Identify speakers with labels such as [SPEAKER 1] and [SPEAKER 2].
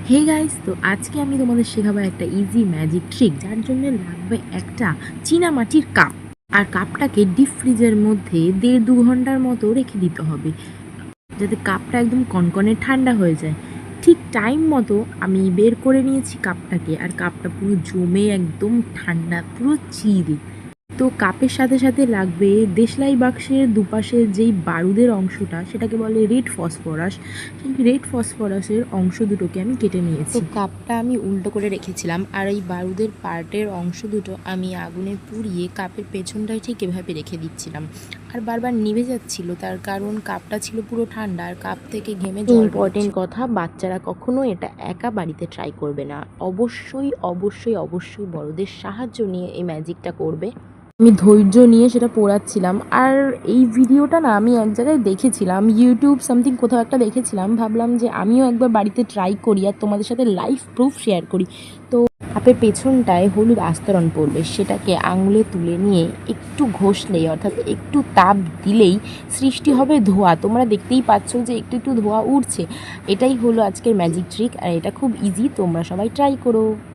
[SPEAKER 1] Hey guys, তো আজকে আমি তোমাদের শেখাবো একটা ইজি ম্যাজিক ট্রিক, যার জন্য লাগবে একটা চীনামাটির কাপ। আর কাপটাকে ডিপ ফ্রিজের মধ্যে 1.5-2 ঘন্টার মতো রেখে দিতে হবে, যাতে কাপটা একদম কনকনে ঠান্ডা হয়ে যায়। ঠিক টাইম মতো আমি বের করে নিয়েছি কাপটাকে, আর কাপটা পুরো জমে একদম ঠান্ডা, পুরো চিল। তো কাপের সাথে সাথে লাগবে দেশলাই বাক্সের দুপাশে যেই বারুদের অংশটা, সেটাকে বলে রেড ফসফরাস। সেই রেড ফসফরাসের অংশ দুটোকে আমি কেটে নিয়েছি। তো কাপটা আমি উল্টো করে রেখেছিলাম, আর এই বারুদের পার্টের অংশ দুটো আমি আগুনে পুড়িয়ে কাপের পেছনটায় ঠিক এভাবে রেখে দিচ্ছিলাম। আর বারবার নিভে যাচ্ছিল, তার কারণ কাপটা ছিল পুরো ঠান্ডা, আর কাপ থেকে ঘেমে জল। ইম্পর্টেন্ট কথা, বাচ্চারা কখনো এটা একা বাড়িতে ট্রাই করবে না। অবশ্যই অবশ্যই অবশ্যই বড়দের সাহায্য নিয়ে এই ম্যাজিকটা করবে। আমি ধৈর্য নিয়ে সেটা পোড়াচ্ছিলাম। আর এই ভিডিওটা না আমি এক জায়গায় দেখেছিলাম, ইউটিউব সামথিং কোথাও একটা দেখেছিলাম। ভাবলাম যে আমিও একবার বাড়িতে ট্রাই করি আর তোমাদের সাথে লাইভ প্রুফ শেয়ার করি। তো কাপের পেছনটায় হলুদ আস্তরণ পড়বে, সেটাকে আঙুলে তুলে নিয়ে একটু ঘষলেই, অর্থাৎ একটু তাপ দিলেই সৃষ্টি হবে ধোঁয়া। তোমরা দেখতেই পাচ্ছ যে একটু একটু ধোঁয়া উঠছে। এটাই হলো আজকের ম্যাজিক ট্রিক, আর এটা খুব ইজি, তোমরা সবাই ট্রাই করো।